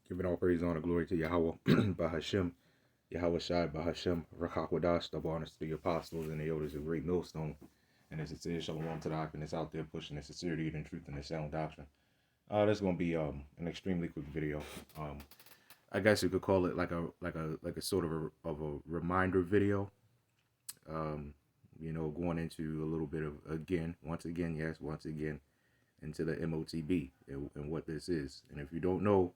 Giving all praise, honor, glory to Yahawah, BAHASHAM, YAHAWASHI, BAHASHAM, Rakakwadash, double honors to the apostles and the elders of great millstone. And as it says, Shalom to the Akron out there pushing the sincerity and truth and the sound doctrine. This is gonna be an extremely quick video. I guess you could call it like a sort of a reminder video. Going into a little bit of once again into the MOTB and what this is. And if you don't know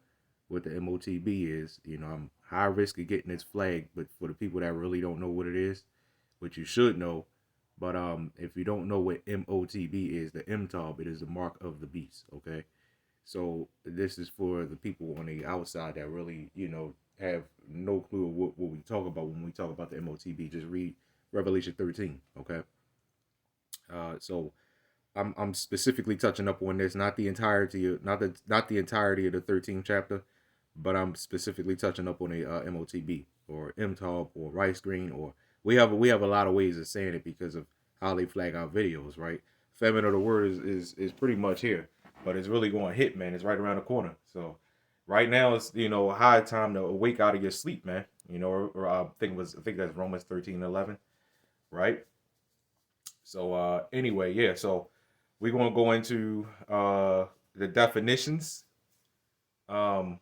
what the MOTB is, I'm high risk of getting this flagged, but for the people that really don't know what it is, which you should know, but if you don't know what MOTB is, the MTOB, it is the mark of the beast, okay? So this is for the people on the outside that really, have no clue of what we talk about when we talk about the MOTB. Just read Revelation 13, okay? So I'm specifically touching up on this, not the entirety of not the entirety of the 13th chapter, but I'm specifically touching up on a MOTB or MTOB or rice green, or we have a lot of ways of saying it because of how they flag our videos, right? Famine of the word is pretty much here, but it's really going to hit, man. It's right around the corner. So right now it's high time to awake out of your sleep, man. Or I think that's Romans 13:11, right? So anyway, yeah. So we're gonna go into the definitions. Um,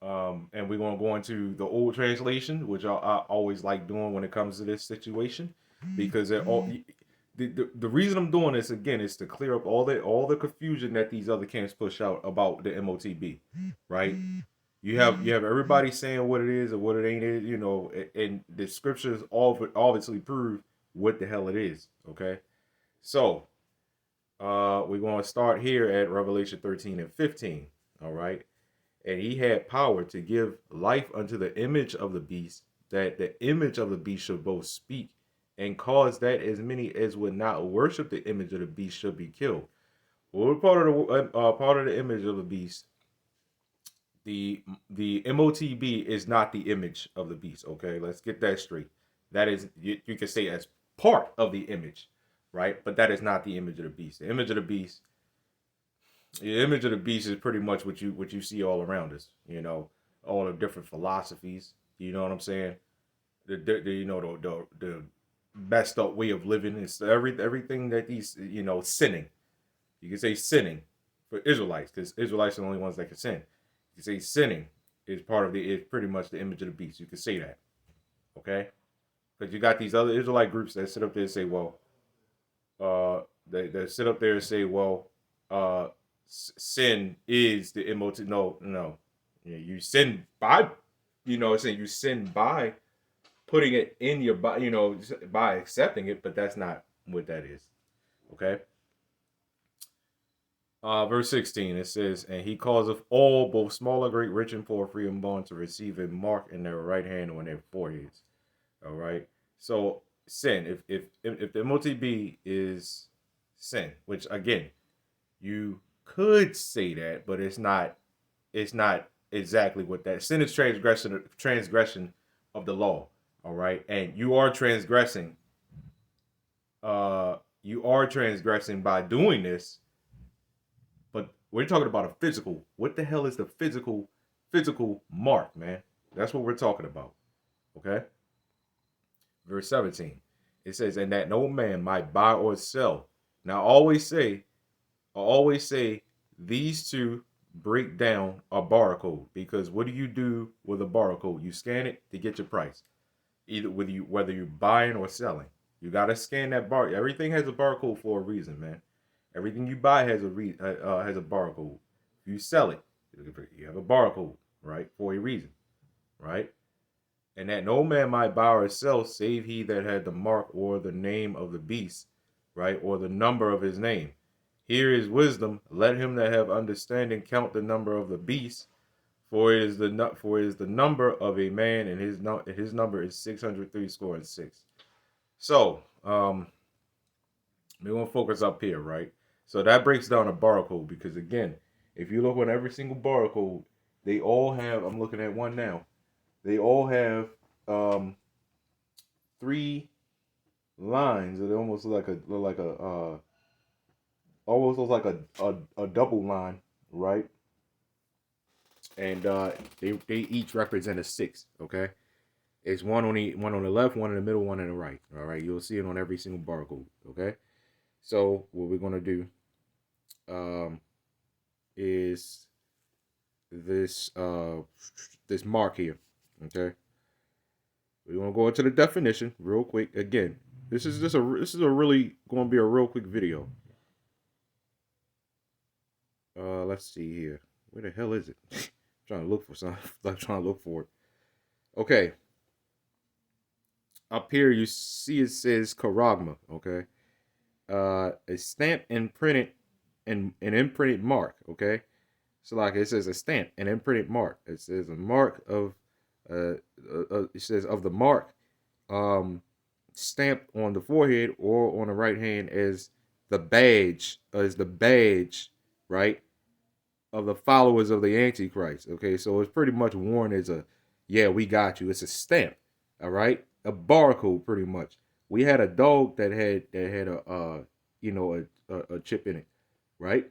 and we're gonna go into the old translation, which I always like doing when it comes to this situation, because the reason I'm doing this again is to clear up all the confusion that these other camps push out about the MOTB, right? You have everybody saying what it is or what it ain't is, and the scriptures obviously prove what the hell it is. Okay, so we're going to start here at Revelation 13 and 15. All right. And he had power to give life unto the image of the beast, that the image of the beast should both speak and cause that as many as would not worship the image of the beast should be killed. Well, part of the image of the beast, the MOTB is not the image of the beast. Okay, let's get that straight. That is, you can say as part of the image, right? But that is not the image of the beast. The image of the beast is pretty much what you see all around us. All the different philosophies. You know what I'm saying? The messed up way of living is everything that these sinning. You can say sinning for Israelites because Israelites are the only ones that can sin. You can say sinning is pretty much the image of the beast. You can say that, okay? Because you got these other Israelite groups that sit up there and say, well, they sit up there and say, well, sin is the MOT. No. You sin by, saying you sin by putting it in your body, by accepting it, but that's not what that is. Okay. Verse 16, it says, and he causeth all, both small and great, rich and poor, free and bond, to receive a mark in their right hand or in their foreheads. All right. So sin, if the MOTB is sin, which again, you could say that, but it's not exactly what that sin is. Transgression of the law. All right, and you are transgressing by doing this, but we're talking about a physical. What the hell is the physical mark, man? That's what we're talking about. Okay. Verse 17, it says, and that no man might buy or sell. Now I always say these two break down a barcode, because what do you do with a barcode? You scan it to get your price, either whether you're buying or selling. You got to scan that bar. Everything has a barcode for a reason, man. Everything you buy has a barcode. If you sell it, you have a barcode, right, for a reason, right? And that no man might buy or sell save he that had the mark or the name of the beast, right, or the number of his name. Here is wisdom. Let him that have understanding count the number of the beast, for it is the number of a man, and his number is 603 score. So we're gonna focus up here, right? So that breaks down a barcode, because again, if you look on every single barcode, they all have. I'm looking at one now. They all have 3 lines that almost look like a double line, right? and they each represent a 6. Okay, it's one on the left, one in the middle, one in the right. All right, you'll see it on every single barcode. Okay, so what we're gonna do is this mark here. Okay, we're gonna go into the definition real quick. Again, this is really going to be a real quick video. Let's see here. Where the hell is it? I'm trying to look for something. I'm trying to look for it. Okay. Up here you see it says charagma. Okay. A stamp and printed and an imprinted mark. Okay. So like it says a stamp, an imprinted mark. It says a mark of it says of the mark stamped on the forehead or on the right hand as the badge, right, of the followers of the Antichrist. Okay, so it's pretty much worn as a, yeah, we got you. It's a stamp, all right, a barcode, pretty much. We had a dog that had a a chip in it, right,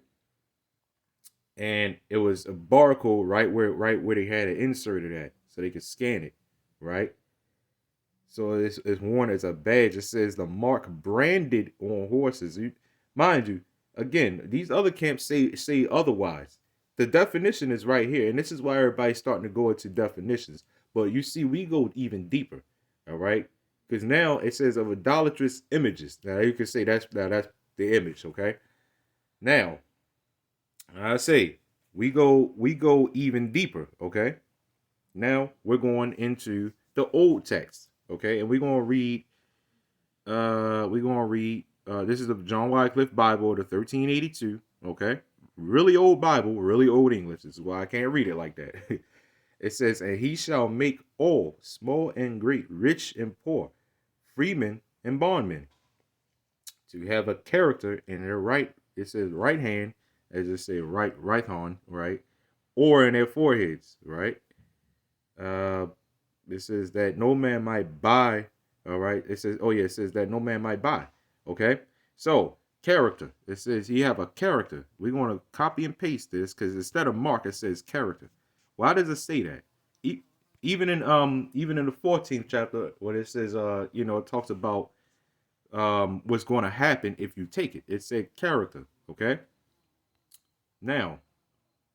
and it was a barcode right where they had it inserted at, so they could scan it, right. So it's worn as a badge. It says the mark branded on horses. Mind you, again, these other camps say otherwise. The definition is right here, and this is why everybody's starting to go into definitions. But you see, we go even deeper, all right? Because now it says of idolatrous images. Now you can say that's the image, okay? Now, I say we go even deeper, okay? Now we're going into the old text, okay? And we're gonna read. This is the John Wycliffe Bible, the 1382, okay? Really old Bible, really old English. This is why I can't read it like that. It says, and he shall make all, small and great, rich and poor, freemen and bondmen, to have a character in their right, it says right hand, as it say right hand, right, or in their foreheads, right. It says that no man might buy. All right. It says, oh yeah, it says that no man might buy. Okay. So character. It says you have a character. We're going to copy and paste this because instead of mark, it says character. Why does it say that? Even in the 14th chapter, when it says it talks about what's going to happen if you take it. It said character. Okay. Now,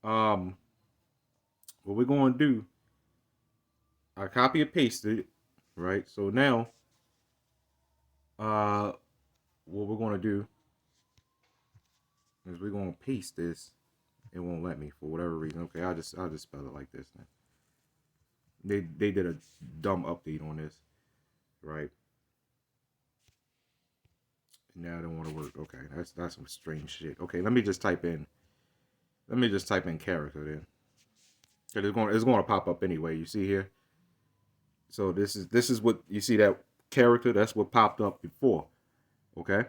what we're going to do, I copy and paste it, right? So now, what we're going to do is we're going to paste this. It won't let me for whatever reason. Okay, I'll just spell it like this then. They did a dumb update on this, right? Now it don't want to work. Okay, that's some strange shit. Okay, let me just type in character then. It's going to pop up anyway. You see here. So this is what you see, that character. That's what popped up before. Okay.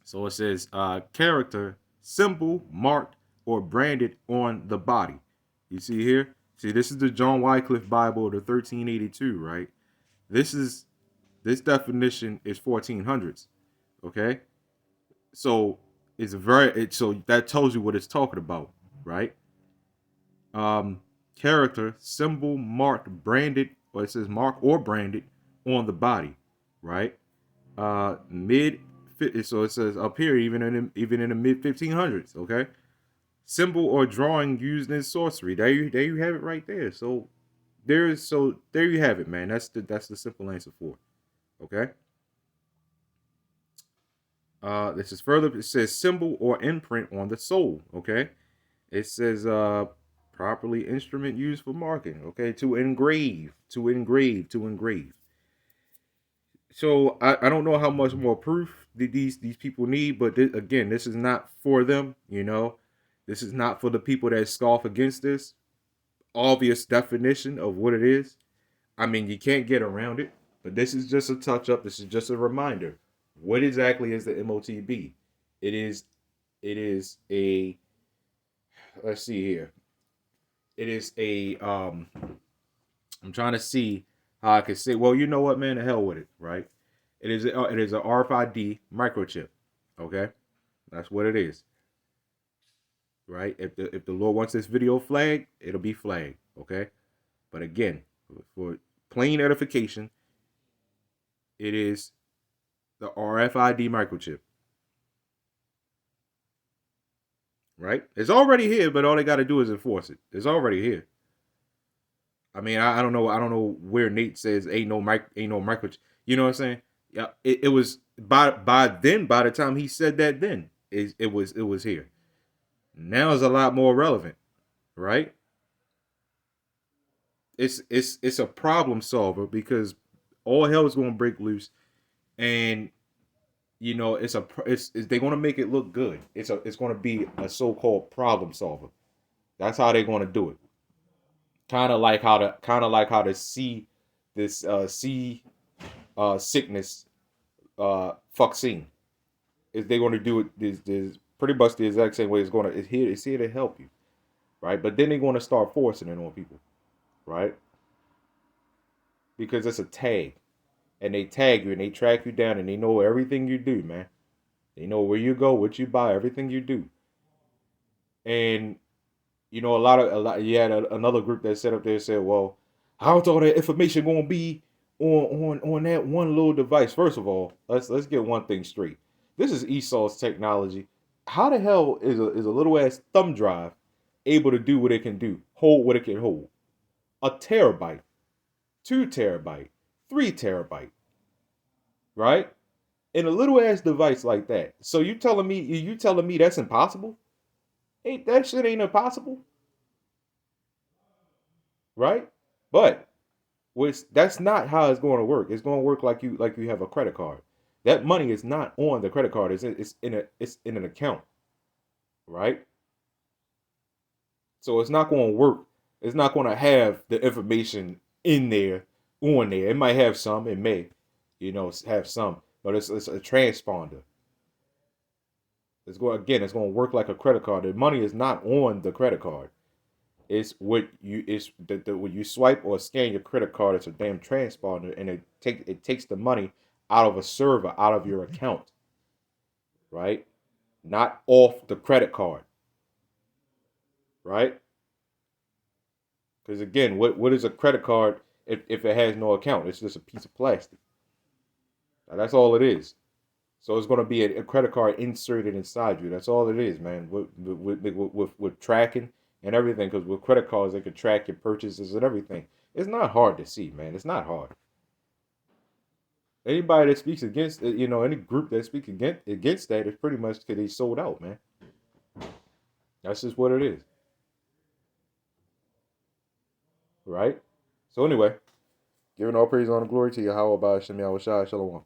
So it says character, symbol, marked, or branded on the body. You see here? See, this is the John Wycliffe Bible, the 1382, right? This definition is 1400s. Okay. So so that tells you what it's talking about, right? Character, symbol, marked, branded, or it says mark or branded on the body, right? So it says up here, even in the mid 1500s, okay? Symbol or drawing used in sorcery. There you have it right there. So there you have it, man. That's the simple answer for it. Okay. This is further. It says symbol or imprint on the soul. Okay. It says properly instrument used for marking. Okay, to engrave. So I don't know how much more proof these people need, but again, this is not for them. This is not for the people that scoff against this obvious definition of what it is. I mean, you can't get around it, but this is just a touch up. This is just a reminder. What exactly is the MOTB? It is a, let's see here. It is a I'm trying to see how I can say, well, you know what, man, the hell with it, right? It is a RFID microchip. Okay? That's what it is. right? If the Lord wants this video flagged, it'll be flagged, okay? But again, for plain edification, it is the RFID microchip, right? It's already here, but all they got to do is enforce it. It's already here. I mean, I don't know. I don't know where Nate says ain't no microchip. You know what I'm saying? Yeah, it was by then. By the time he said that, then it was here. Now it's a lot more relevant, right? It's a problem solver because all hell is going to break loose, and you know it's they're going to make it look good. It's going to be a so-called problem solver. That's how they're going to do it. Kind of like how to see this sickness vaccine is they're going to do it this pretty much the exact same way. It's here to help you, right? But then they're going to start forcing it on people, right? Because it's a tag, and they tag you and they track you down and they know everything you do, man. They know where you go, what you buy, everything you do. And you know, a lot. You had another group that set up there and said, "Well, how's all that information going to be on that one little device?" First of all, let's get one thing straight. This is Esau's technology. How the hell is a little ass thumb drive able to do what it can do, hold what it can hold? A terabyte, 2 terabyte, 3 terabyte, right? In a little ass device like that. So you telling me that's impossible? Ain't that shit ain't impossible, right? But that's not how it's going to work. It's going to work like you have a credit card. That money is not on the credit card. It's in an account, right? So it's not going to work. It's not going to have the information in there on there. It might have some. It may, have some, but it's a transponder. It's going to work like a credit card. The money is not on the credit card. When you swipe or scan your credit card, it's a damn transponder, and it takes the money out of a server, out of your account, right? Not off the credit card, right? Because again, what is a credit card if it has no account? It's just a piece of plastic. Now, that's all it is. So it's going to be a credit card inserted inside you. That's all it is, man. With tracking and everything, because with credit cards they can track your purchases and everything. It's not hard to see, man. It's not hard. Anybody that speaks against, any group that speaks against that is pretty much because they sold out, man. That's just what it is, right? So anyway, giving all praise, honor, glory to Yahawah, BAHASHAM, YAHAWASHI, Shalom.